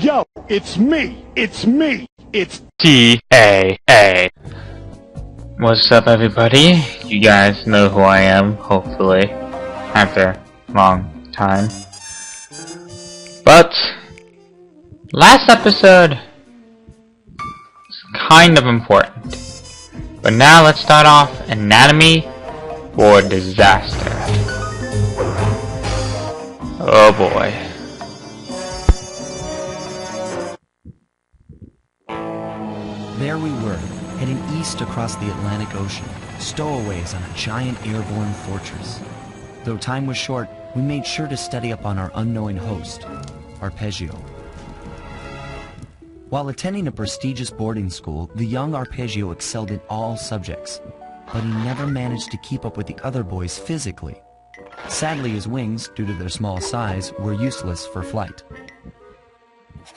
Yo, it's me. It's me. It's TAA. What's up, everybody? You guys know who I am, hopefully, after a long time. But last episode is kind of important. But now let's start off Anatomy for Disaster. Oh boy. There we were, heading east across the Atlantic Ocean, stowaways on a giant airborne fortress. Though time was short, we made sure to study up on our unknowing host, Arpeggio. While attending a prestigious boarding school, the young Arpeggio excelled in all subjects, but he never managed to keep up with the other boys physically. Sadly, his wings, due to their small size, were useless for flight.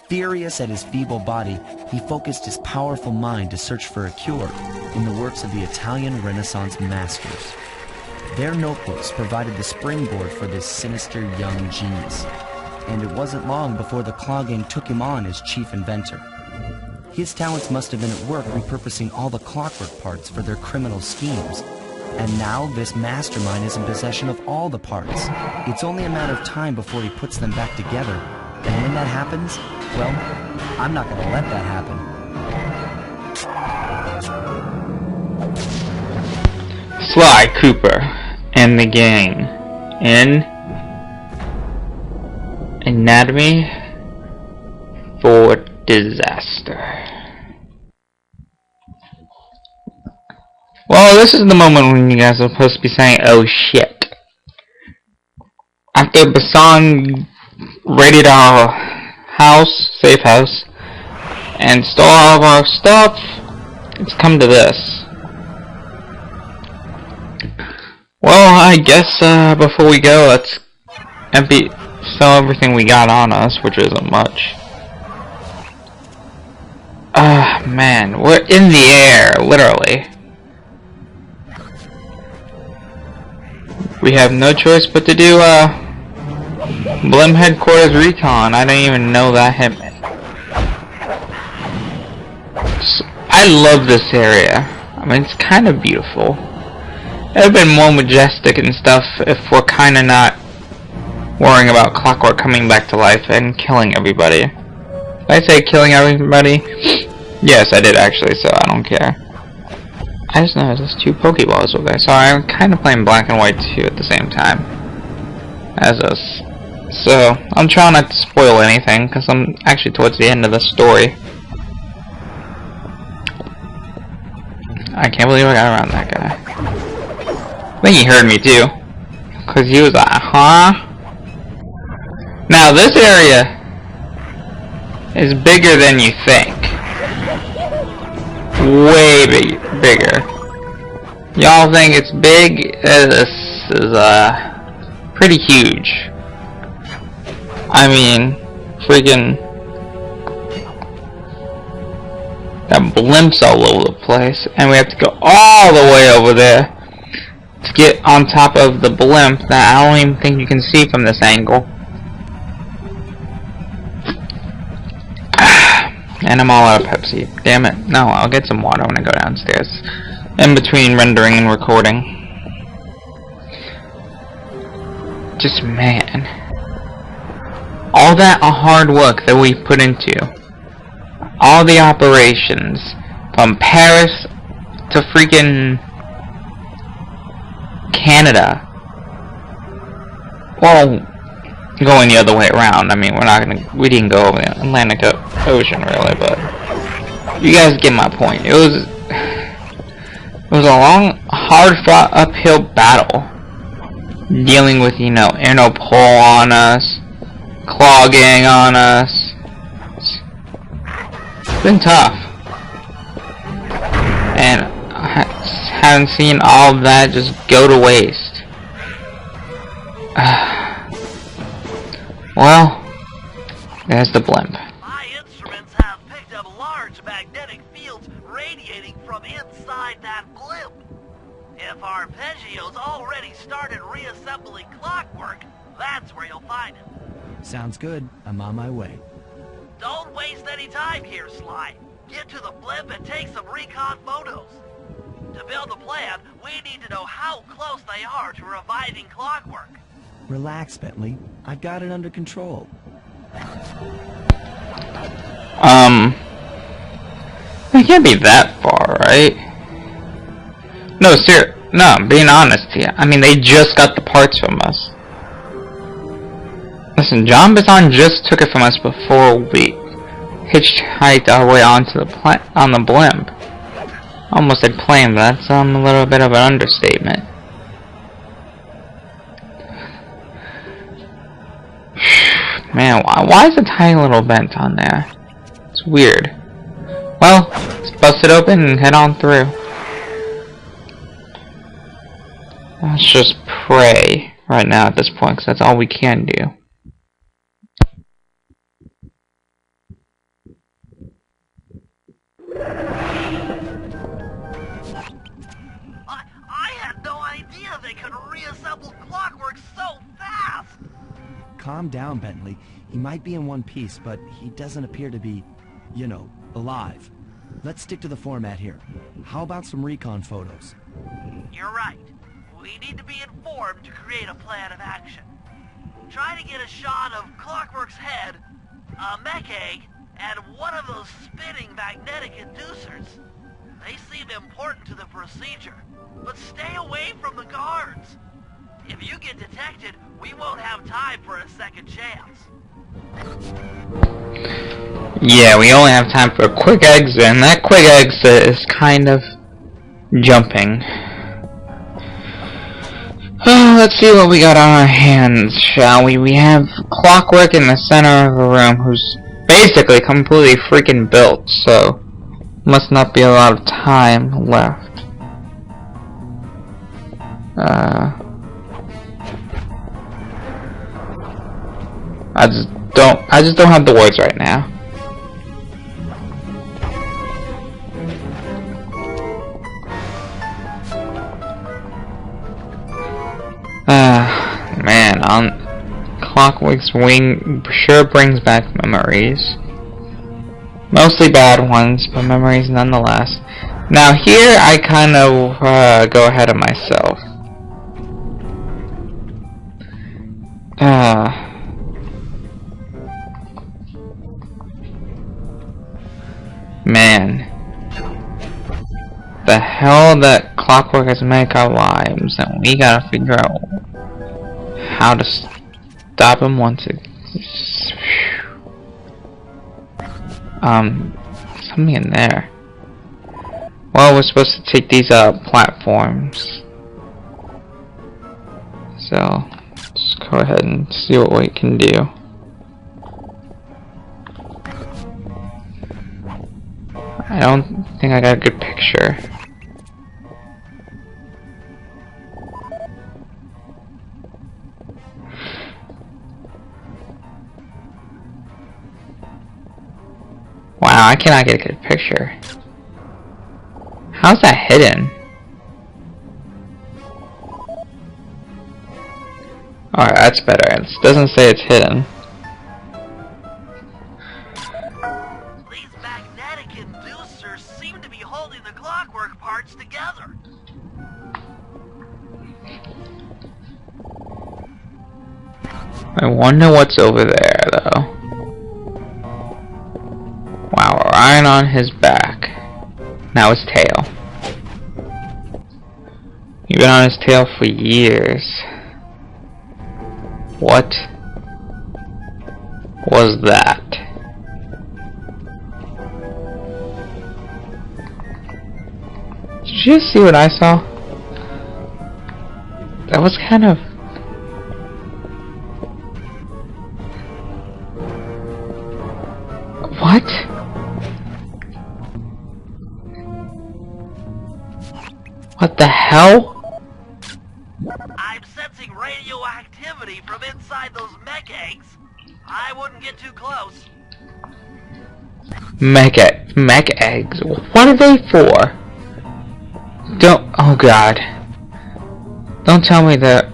Furious at his feeble body, he focused his powerful mind to search for a cure in the works of the Italian Renaissance masters. Their notebooks provided the springboard for this sinister young genius, and it wasn't long before the Claw Gang took him on as chief inventor. His talents must have been at work repurposing all the Clockwork parts for their criminal schemes, and now this mastermind is in possession of all the parts. It's only a matter of time before he puts them back together. And when that happens, well, I'm not gonna let that happen. Sly Cooper and the gang in Anatomy for Disaster. Well, this is the moment when you guys are supposed to be saying, oh shit. After Bassan raided our house, safe house, and stole all of our stuff, it's come to this. Well, I guess before we go, let's sell everything we got on us, which isn't much. Man, we're in the air, literally. We have no choice but to do Blim Headquarters Recon. I didn't even know that hit me. I love this area. I mean, it's kind of beautiful. It would have been more majestic and stuff if we're kind of not worrying about Clockwork coming back to life and killing everybody. Did I say killing everybody? Yes, I did actually, so I don't care. I just noticed there's 2 Pokeballs over there, so I'm kind of playing black and white too at the same time as us. So, I'm trying not to spoil anything, because I'm actually towards the end of the story. I can't believe I got around that guy. I think he heard me too, because he was like, huh? Now, this area is bigger than you think. Way bigger. Y'all think it's big? This is, pretty huge. I mean, freaking got blimps all over the place, and we have to go all the way over there to get on top of the blimp that I don't even think you can see from this angle. And I'm all out of Pepsi. Damn it. No, I'll get some water when I go downstairs. In between rendering and recording. Just, man. All that hard work that we put into. All the operations. From Paris to freaking Canada. Well, going the other way around. I mean, we didn't go over the Atlantic Ocean really, but you guys get my point. It was a long, hard-fought uphill battle, dealing with, you know, Interpol on us, Claw Gang on us. It's been tough, and I haven't seen all of that just go to waste. Well, there's the blimp. My instruments have picked up large magnetic fields radiating from inside that blimp. If Arpeggio's already started reassembling Clockwork, that's where you'll find him. Sounds good. I'm on my way. Don't waste any time here, Sly. Get to the blimp and take some recon photos. To build a plan, we need to know how close they are to reviving Clockwork. Relax, Bentley. I've got it under control. It can't be that far, right? No, no, I'm being honest here. I mean, they just got the parts from us. Listen, John Bazan just took it from us before we hitchhiked our way onto the blimp. Almost said plane, but that's a little bit of an understatement. Man, why is the tiny little vent on there? It's weird. Well, let's bust it open and head on through. Let's just pray right now at this point, because that's all we can do. I had no idea they could reassemble Clockwork so fast! Calm down, Bentley. He might be in one piece, but he doesn't appear to be, you know, alive. Let's stick to the format here. How about some recon photos? You're right. We need to be informed to create a plan of action. Try to get a shot of Clockwork's head, a mech egg, and one of those spinning magnetic inducers. They seem important to the procedure, but stay away from the guards. If you get detected, we won't have time for a second chance. Yeah, we only have time for a quick exit, and that quick exit is kind of jumping. Let's see what we got on our hands, shall we? We have Clockwork in the center of the room, who's basically completely freaking built, so must not be a lot of time left. I just don't have the words right now. Man, on Clockwork's wing sure brings back memories. Mostly bad ones, but memories nonetheless. Now here, I kind of go ahead of myself. Man, the hell that Clockwork has made our lives, and we gotta figure out how to stop him once it. Something in there. Well, we're supposed to take these platforms, so let's go ahead and see what we can do. I don't think I got a good picture. Wow, I cannot get a good picture. How's that hidden? Alright, that's better. It doesn't say it's hidden. These magnetic inducers seem to be holding the Clockwork parts together. I wonder what's over there, though. Wow, we're lying on his back. Now his tail. He's been on his tail for years. What was that? Did you see what I saw? That was kind of... What? What the hell? I'm sensing radioactivity from inside those mech eggs. I wouldn't get too close. Mech eggs? What are they for? Oh god. Don't tell me they're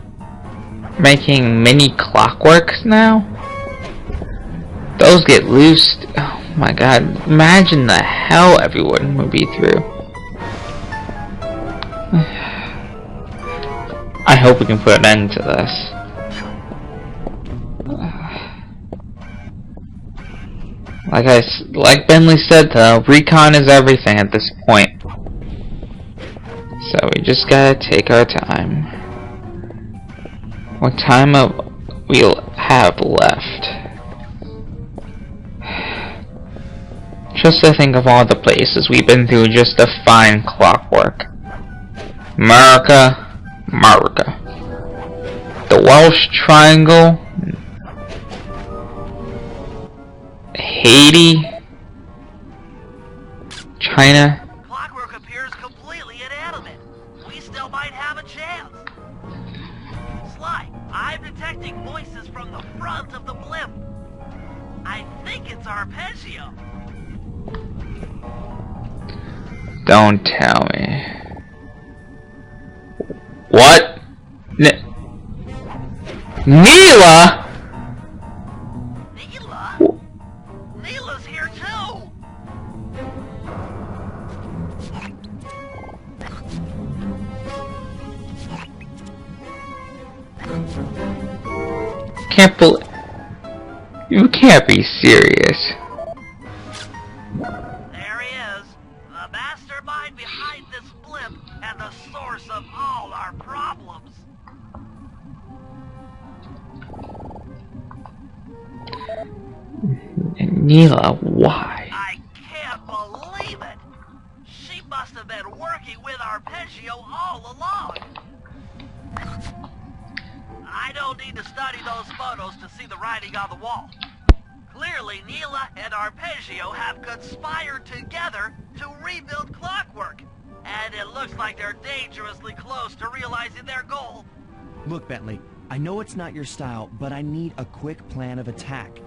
making mini Clockworks now? Those get loosed My god, imagine the hell everyone would be through. I hope we can put an end to this. Like Bentley said though, recon is everything at this point. So we just gotta take our time. What time we'll have left? Just to think of all the places we've been through just to find Clockwork. America. The Welsh Triangle. Haiti. China. Clockwork appears completely inanimate. We still might have a chance. Sly, I'm detecting voices from the front of the blimp. I think it's Arpeggio. Don't tell me. What? Neela? Neela? Neela's here too! Can't believe... You can't be serious. There he is, the mastermind behind this blimp and the source of all our problems. Neela, why? I can't believe it! She must have been working with Arpeggio all along. I don't need to study those photos to see the writing on the wall. Clearly, Neela and Arpeggio have conspired together to rebuild Clockwork. And it looks like they're dangerously close to realizing their goal. Look, Bentley, I know it's not your style, but I need a quick plan of attack.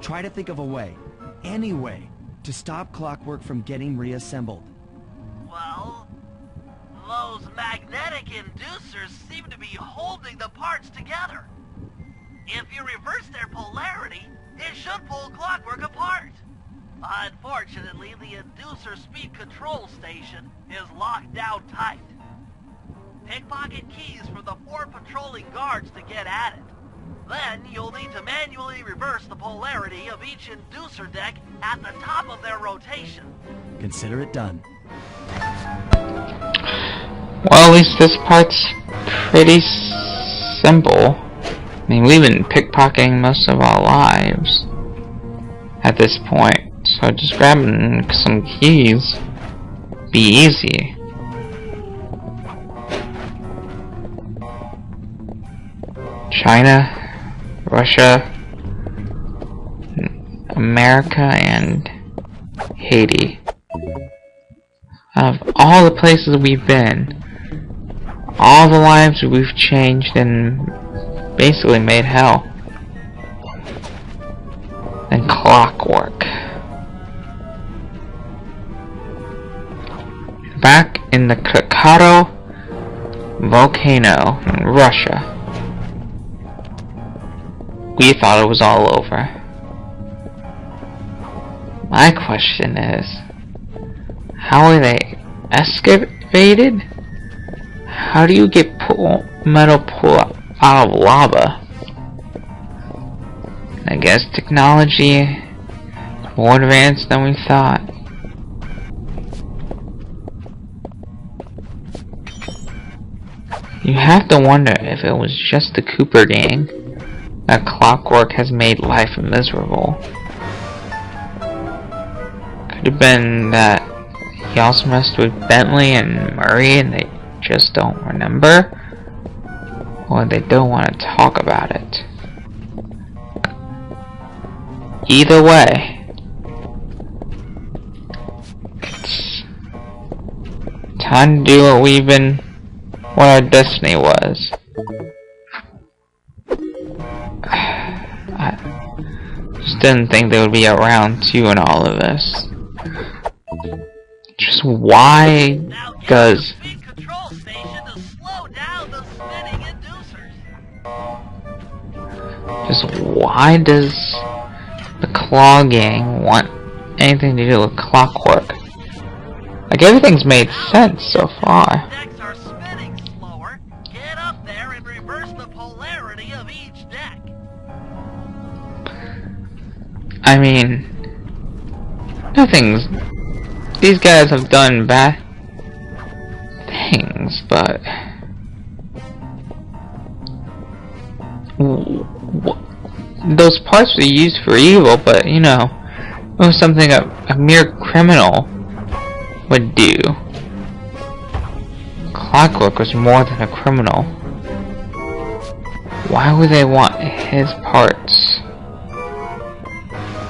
Try to think of a way, any way, to stop Clockwork from getting reassembled. Well, those magnetic inducers seem to be holding the parts together. If you reverse their polarity, it should pull Clockwork apart. Unfortunately, the inducer speed control station is locked down tight. Pickpocket keys for the 4 patrolling guards to get at it. Then you'll need to manually reverse the polarity of each inducer deck at the top of their rotation. Consider it done. Well, at least this part's pretty simple. I mean, we've been pickpocketing most of our lives at this point, so just grabbing some keys be easy. China, Russia, America, and Haiti. Of all the places we've been, all the lives we've changed and basically made hell. And Clockwork. Back in the Krakatoa volcano in Russia, we thought it was all over. My question is, how are they excavated? How do you get metal pulled out of lava? I guess technology is more advanced than we thought. You have to wonder if it was just the Cooper gang that Clockwork has made life miserable. Could have been that he also messed with Bentley and Murray and they just don't remember, or they don't want to talk about it. Either way, it's time to do what our destiny was. I just didn't think they would be around too in all of this. Just why does control station to slow down the spinning inducers. just why does the Claw Gang want anything to do with Clockwork. Like, everything's made sense so far. Decks are spinning slower. Get up there and reverse the polarity of each deck. I mean, nothing's... These guys have done bad things, but... Those parts were used for evil, but, you know, it was something a mere criminal would do. Clockwork was more than a criminal. Why would they want his parts?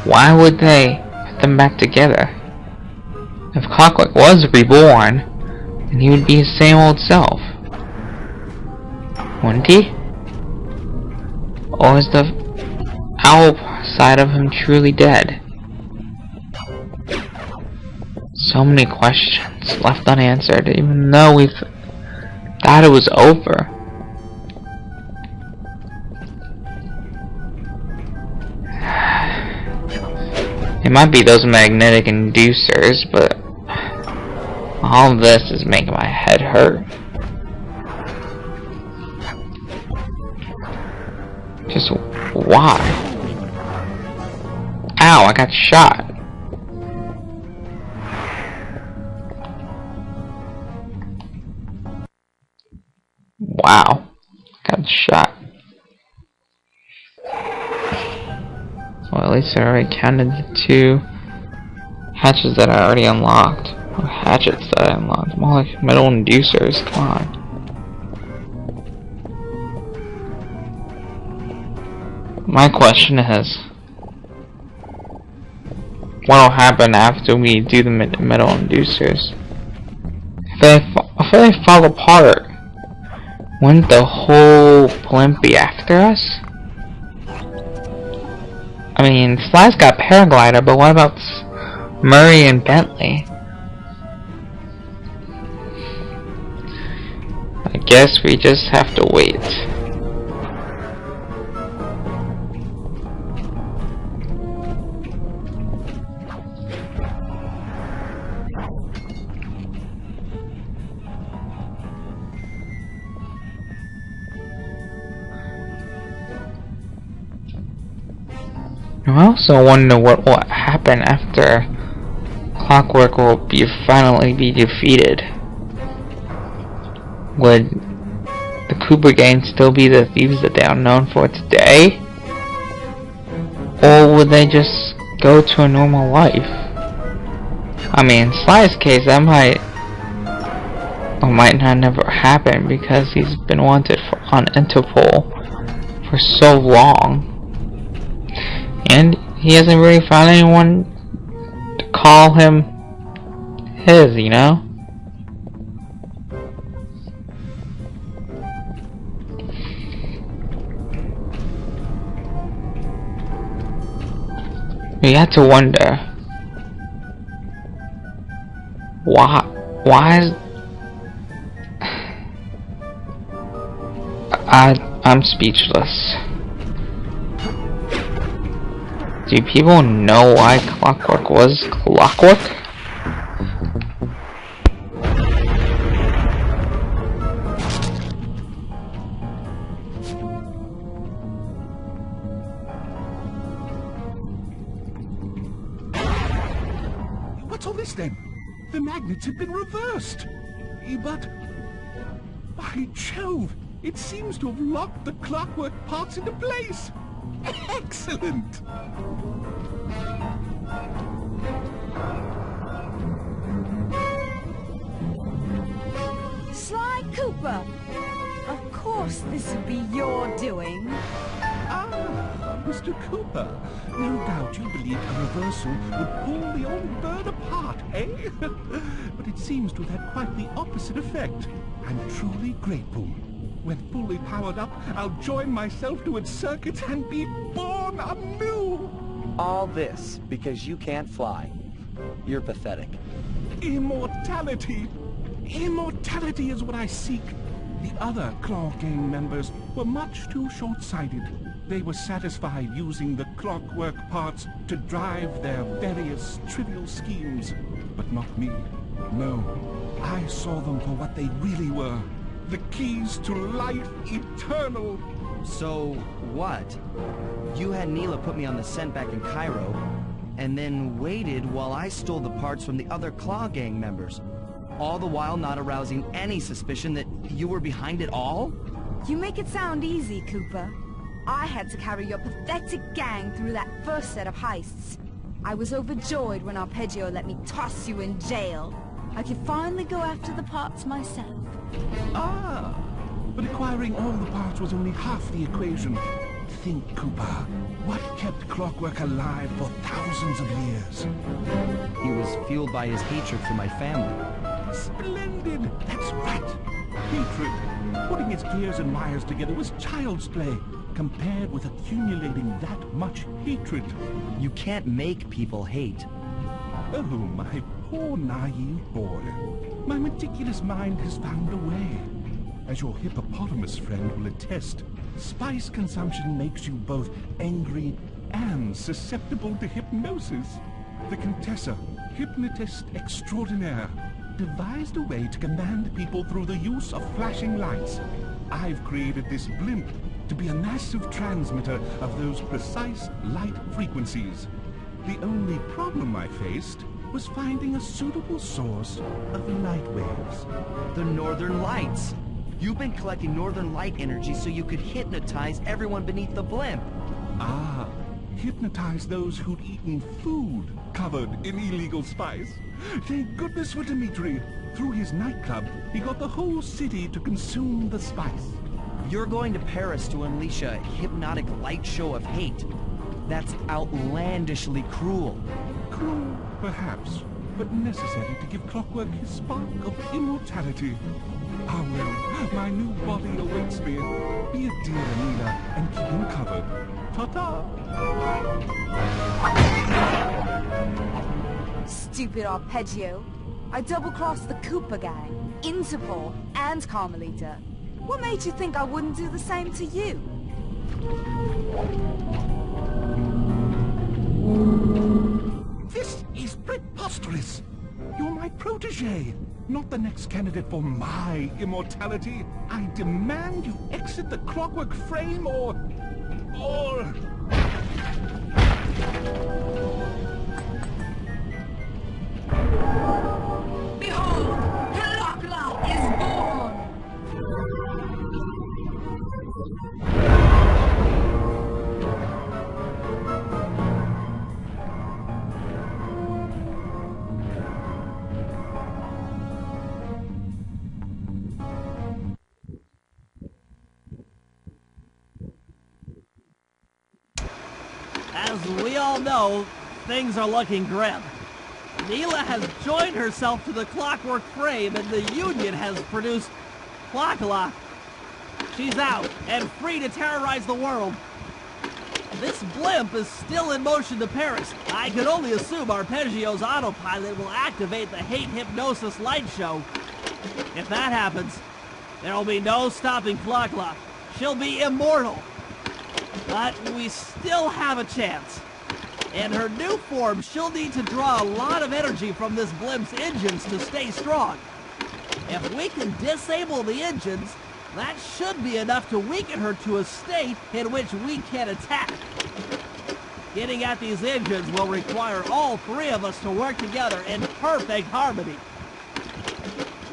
Why would they put them back together? If Clockwork was reborn, then he would be his same old self. Wouldn't he? Or is the owl side of him truly dead? So many questions left unanswered, even though we thought it was over. It might be those magnetic inducers, but all of this is making my head hurt. Just why? Ow, I got shot. Wow, got shot. Well, at least I already counted the 2 hatches that I already unlocked. Or hatchets that I unlocked. More like metal inducers, come on. My question is, what'll happen after we do the metal inducers? If they fall apart, wouldn't the whole blimp be after us? I mean, Sly's got paraglider, but what about Murray and Bentley? I guess we just have to wait. I also wonder what will happen after Clockwork will finally be defeated. Would the Cooper gang still be the thieves that they are known for today? Or would they just go to a normal life? I mean, in Sly's case, that might or might not never happen because he's been wanted on Interpol for so long. And he hasn't really found anyone to call him his, you know? You have to wonder, why is... I'm speechless. Do people know why Clockwork was Clockwork? What's all this then? The magnets have been reversed. But... by Jove! It seems to have locked the Clockwork parts into place! Excellent! Sly Cooper! Of course this would be your doing. Ah, Mr. Cooper. No doubt you believed a reversal would pull the old bird apart, eh? But it seems to have had quite the opposite effect. I'm truly grateful. When fully powered up, I'll join myself to its circuits and be born anew! All this because you can't fly. You're pathetic. Immortality! Immortality is what I seek. The other Claw Gang members were much too short-sighted. They were satisfied using the clockwork parts to drive their various trivial schemes. But not me. No. I saw them for what they really were. The keys to life eternal. So, what? You had Neela put me on the scent back in Cairo, and then waited while I stole the parts from the other Claw Gang members, all the while not arousing any suspicion that you were behind it all? You make it sound easy, Cooper. I had to carry your pathetic gang through that first set of heists. I was overjoyed when Arpeggio let me toss you in jail. I could finally go after the parts myself. Ah, but acquiring all the parts was only half the equation. Think, Cooper, what kept Clockwork alive for thousands of years? He was fueled by his hatred for my family. Splendid! That's right! Hatred. Putting its gears and wires together was child's play, compared with accumulating that much hatred. You can't make people hate. Oh, my poor naive boy. My meticulous mind has found a way. As your hippopotamus friend will attest, spice consumption makes you both angry and susceptible to hypnosis. The Contessa, hypnotist extraordinaire, devised a way to command people through the use of flashing lights. I've created this blimp to be a massive transmitter of those precise light frequencies. The only problem I faced was finding a suitable source of light waves. The Northern Lights. You've been collecting Northern Light energy so you could hypnotize everyone beneath the blimp. Ah, hypnotize those who'd eaten food covered in illegal spice. Thank goodness for Dimitri. Through his nightclub, he got the whole city to consume the spice. You're going to Paris to unleash a hypnotic light show of hate. That's outlandishly cruel. Cruel, perhaps, but necessary to give Clockwork his spark of immortality. Ah well, my new body awaits me. Be a dear, Neela, and keep him covered. Ta-ta! Stupid Arpeggio. I double-crossed the Cooper gang, Interpol, and Carmelita. What made you think I wouldn't do the same to you? This is preposterous! You're my protege, not the next candidate for my immortality. I demand you exit the Clockwork frame or... Behold, Clockwork is born! As we all know, things are looking grim. Neela has joined herself to the Clockwork frame and the Union has produced Clocklock. She's out and free to terrorize the world. This blimp is still in motion to Paris. I can only assume Arpeggio's autopilot will activate the hate hypnosis light show. If that happens, there will be no stopping Clocklock. She'll be immortal. But we still have a chance. In her new form, she'll need to draw a lot of energy from this blimp's engines to stay strong. If we can disable the engines, that should be enough to weaken her to a state in which we can attack. Getting at these engines will require all three of us to work together in perfect harmony.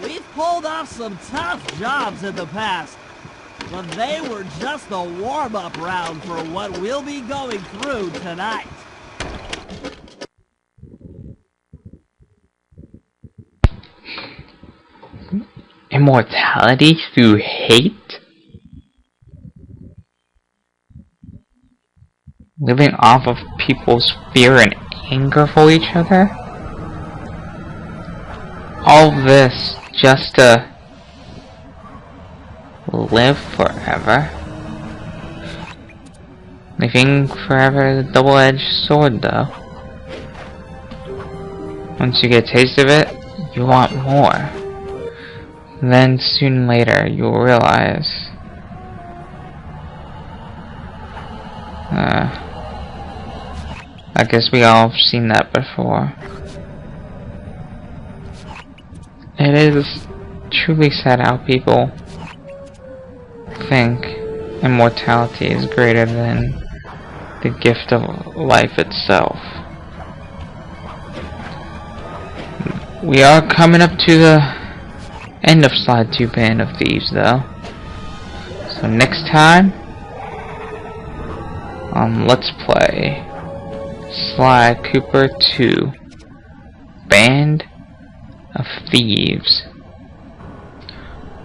We've pulled off some tough jobs in the past, but they were just the warm-up round for what we'll be going through tonight. Immortality through hate? Living off of people's fear and anger for each other? All this just to live forever? Living forever is a double-edged sword, though. Once you get a taste of it, you want more. Then soon later, you'll realize I guess we all have seen that before. It is truly sad how people think immortality is greater than the gift of life itself. We are coming up to the end of Slide 2 Band of Thieves, though. So next time, let's play Sly Cooper 2 Band of Thieves.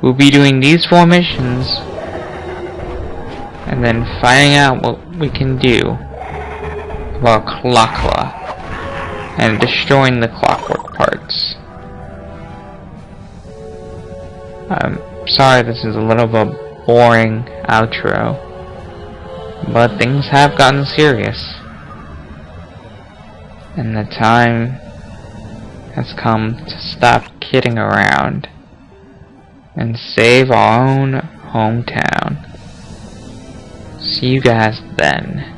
We'll be doing these 4 missions and then finding out what we can do about Clockwork and destroying the Clockwork parts. I'm sorry this is a little bit of a boring outro, but things have gotten serious, and the time has come to stop kidding around and save our own hometown. See you guys then.